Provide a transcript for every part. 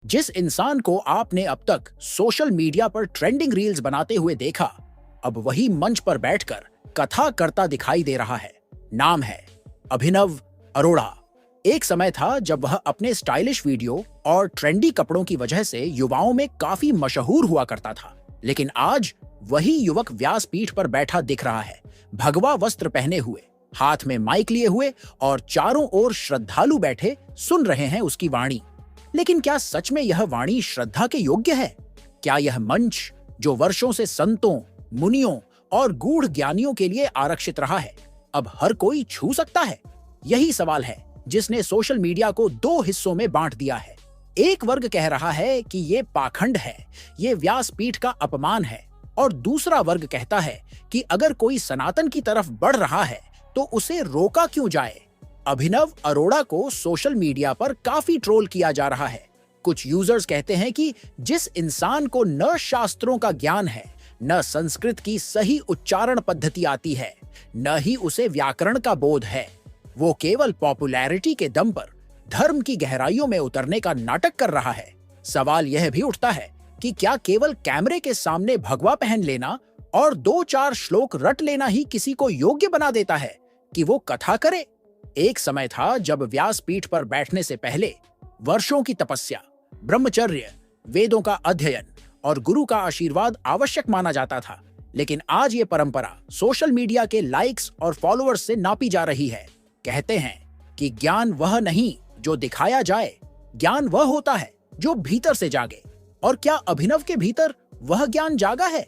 जिस इंसान को आपने अब तक सोशल मीडिया पर ट्रेंडिंग रील्स बनाते हुए देखा, अब वही मंच पर बैठकर कथा करता दिखाई दे रहा है। नाम है अभिनव अरोड़ा। एक समय था जब वह अपने स्टाइलिश वीडियो और ट्रेंडी कपड़ों की वजह से युवाओं में काफी मशहूर हुआ करता था, लेकिन आज वही युवक व्यासपीठ पर बैठा दिख रहा है, भगवा वस्त्र पहने हुए, हाथ में माइक लिए हुए, और चारों ओर श्रद्धालु बैठे सुन रहे हैं उसकी वाणी। लेकिन क्या सच में यह वाणी श्रद्धा के योग्य है? क्या यह मंच, जो वर्षों से संतों, मुनियों और गूढ़ ज्ञानियों के लिए आरक्षित रहा है, अब हर कोई छू सकता है? यही सवाल है जिसने सोशल मीडिया को दो हिस्सों में बांट दिया है। एक वर्ग कह रहा है कि ये पाखंड है, ये व्यासपीठ का अपमान है, और दूसरा वर्ग कहता है कि अगर कोई सनातन की तरफ बढ़ रहा है तो उसे रोका क्यों जाए। अभिनव अरोड़ा को सोशल मीडिया पर काफी ट्रोल किया जा रहा है। कुछ यूजर्स कहते हैं कि जिस इंसान को न शास्त्रों का ज्ञान है, न संस्कृत की सही उच्चारण पद्धति आती है, न ही उसे व्याकरण का बोध है, वो केवल पॉपुलैरिटी के दम पर धर्म की गहराइयों में उतरने का नाटक कर रहा है। सवाल यह भी उठता है कि क्या केवल कैमरे के सामने भगवा पहन लेना और 2-4 श्लोक रट लेना ही किसी को योग्य बना देता है कि वो कथा करे? एक समय था जब व्यासपीठ पर बैठने से पहले वर्षों की तपस्या, ब्रह्मचर्य, वेदों का अध्ययन और गुरु का आशीर्वाद आवश्यक माना जाता था, लेकिन आज ये परंपरा सोशल मीडिया के लाइक्स और फॉलोअर्स से नापी जा रही है। कहते हैं कि ज्ञान वह नहीं जो दिखाया जाए, ज्ञान वह होता है जो भीतर से जागे। और क्या अभिनव के भीतर वह ज्ञान जागा है,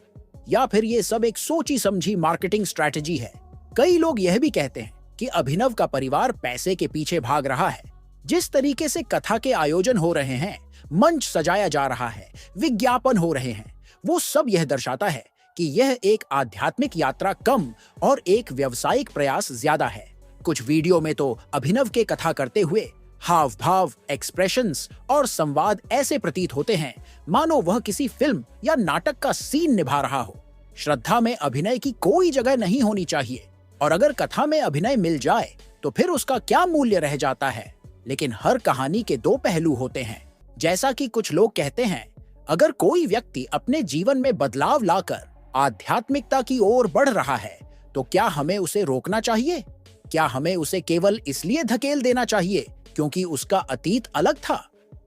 या फिर ये सब एक सोची समझी मार्केटिंग स्ट्रैटेजी है? कई लोग यह भी कहते हैं कि अभिनव का परिवार पैसे के पीछे भाग रहा है। जिस तरीके से कथा के आयोजन हो रहे हैं, मंच सजाया जा रहा है, विज्ञापन हो रहे हैं, वो सब यह दर्शाता है कि यह एक आध्यात्मिक यात्रा कम और एक व्यावसायिक प्रयास ज्यादा है। कुछ वीडियो में तो अभिनव के कथा करते हुए हाव भाव, एक्सप्रेशंस और संवाद ऐसे प्रतीत होते हैं मानो वह किसी फिल्म या नाटक का सीन निभा रहा हो। श्रद्धा में अभिनय की कोई जगह नहीं होनी चाहिए, और अगर कथा में अभिनय मिल जाए तो फिर उसका क्या मूल्य रह जाता है? लेकिन हर कहानी के दो पहलू होते हैं। जैसा कि कुछ लोग कहते हैं, अगर कोई व्यक्ति अपने जीवन में बदलाव लाकर आध्यात्मिकता की ओर बढ़ रहा है तो क्या हमें उसे रोकना चाहिए? क्या हमें उसे केवल इसलिए धकेल देना चाहिए क्योंकि उसका अतीत अलग था?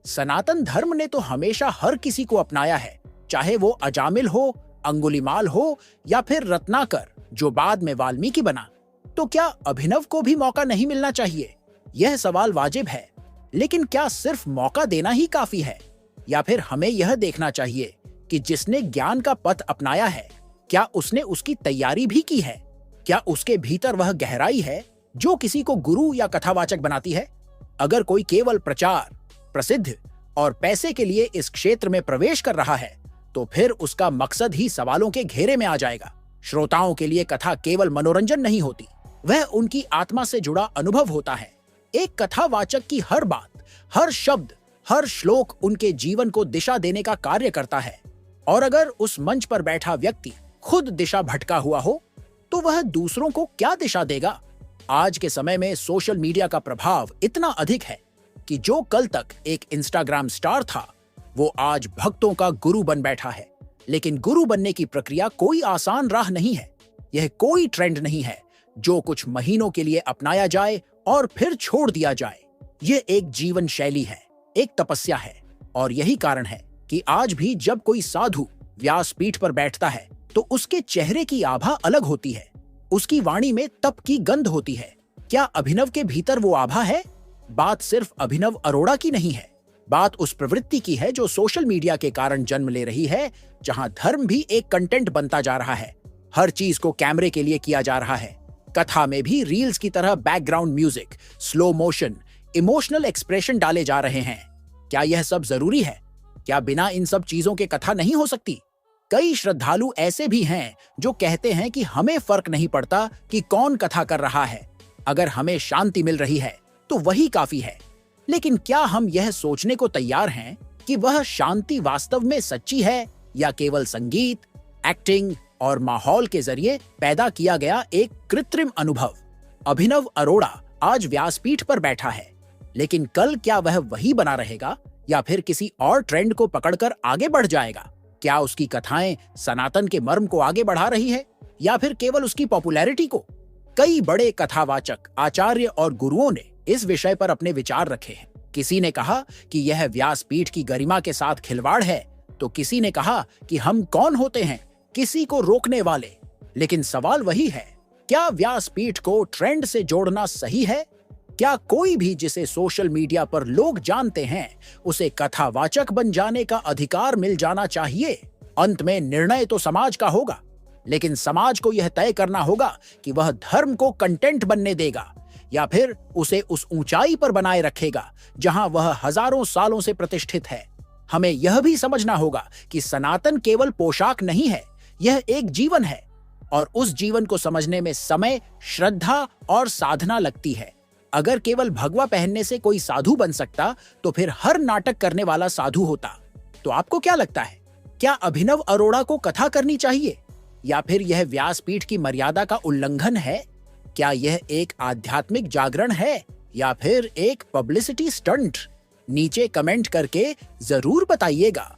सनातन धर्म ने तो हमेशा हर किसी को अपनाया है, चाहे वो अजामिल हो, अंगुलीमाल हो, या फिर रत्नाकर जो बाद में वाल्मीकि बना। तो क्या अभिनव को भी मौका नहीं मिलना चाहिए? यह सवाल वाजिब है, लेकिन क्या सिर्फ मौका देना ही काफी है, या फिर हमें यह देखना चाहिए कि जिसने ज्ञान का पथ अपनाया है, क्या उसने उसकी तैयारी भी की है? क्या उसके भीतर वह गहराई है जो किसी को गुरु या कथावाचक बनाती है? अगर कोई केवल प्रचार, प्रसिद्ध और पैसे के लिए इस क्षेत्र में प्रवेश कर रहा है तो फिर उसका मकसद ही सवालों के घेरे में आ जाएगा। श्रोताओं के लिए कथा केवल मनोरंजन नहीं होती, वह उनकी आत्मा से जुड़ा अनुभव होता है। एक कथावाचक की हर बात, हर शब्द, हर श्लोक उनके जीवन को दिशा देने का कार्य करता है, और अगर उस मंच पर बैठा व्यक्ति खुद दिशा भटका हुआ हो तो वह दूसरों को क्या दिशा देगा? आज के समय में सोशल मीडिया का प्रभाव इतना अधिक है कि जो कल तक एक इंस्टाग्राम स्टार था, वो आज भक्तों का गुरु बन बैठा है। लेकिन गुरु बनने की प्रक्रिया कोई आसान राह नहीं है। यह कोई ट्रेंड नहीं है जो कुछ महीनों के लिए अपनाया जाए और फिर छोड़ दिया जाए। यह एक जीवन शैली है, एक तपस्या है, और यही कारण है कि आज भी जब कोई साधु व्यासपीठ पर बैठता है तो उसके चेहरे की आभा अलग होती है, उसकी वाणी में तप की गंध होती है। क्या अभिनव के भीतर वो आभा है? बात सिर्फ अभिनव अरोड़ा की नहीं है, बात उस प्रवृत्ति की है जो सोशल मीडिया के कारण जन्म ले रही है, जहां धर्म भी एक कंटेंट बनता जा रहा है। हर चीज को कैमरे के लिए किया जा रहा है। कथा में भी रील्स की तरह background music, slow motion, emotional expression डाले जा रहे हैं। क्या यह सब जरूरी है? क्या बिना इन सब चीजों के कथा नहीं हो सकती? कई श्रद्धालु ऐसे भी हैं जो कहते हैं कि हमें फर्क नहीं पड़ता कि कौन कथा कर रहा है, अगर हमें शांति मिल रही है तो वही काफी है। लेकिन क्या हम यह सोचने को तैयार हैं कि वह शांति वास्तव में सच्ची है या केवल संगीत, एक्टिंग और माहौल के जरिए पैदा किया गया एक कृत्रिम अनुभव? अभिनव अरोड़ा आज व्यासपीठ पर बैठा है, लेकिन कल क्या वह वही बना रहेगा या फिर किसी और ट्रेंड को पकड़कर आगे बढ़ जाएगा? क्या उसकी कथाएं सनातन के मर्म को आगे बढ़ा रही है या फिर केवल उसकी पॉपुलैरिटी को? कई बड़े कथावाचक, आचार्य और गुरुओं ने इस विषय पर अपने विचार रखे हैं। किसी ने कहा कि यह व्यासपीठ की गरिमा के साथ खिलवाड़ है, तो किसी ने कहा कि हम कौन होते हैं किसी को रोकने वाले। लेकिन सवाल वही है, क्या व्यासपीठ को ट्रेंड से जोड़ना सही है? क्या कोई भी जिसे सोशल मीडिया पर लोग जानते हैं उसे कथावाचक बन जाने का अधिकार मिल जाना चाहिए? अंत में निर्णय तो समाज का होगा, लेकिन समाज को यह तय करना होगा कि वह धर्म को कंटेंट बनने देगा या फिर उसे उस ऊंचाई पर बनाए रखेगा जहां वह हजारों सालों से प्रतिष्ठित है। हमें यह भी समझना होगा कि सनातन केवल पोशाक नहीं है, यह एक जीवन है और उस जीवन को समझने में समय, श्रद्धा और साधना लगती है। अगर केवल भगवा पहनने से कोई साधु बन सकता तो फिर हर नाटक करने वाला साधु होता। तो आपको क्या लगता है, क्या अभिनव अरोड़ा को कथा करनी चाहिए या फिर यह व्यासपीठ की मर्यादा का उल्लंघन है? क्या यह एक आध्यात्मिक जागरण है या फिर एक पब्लिसिटी स्टंट? नीचे कमेंट करके जरूर बताइएगा।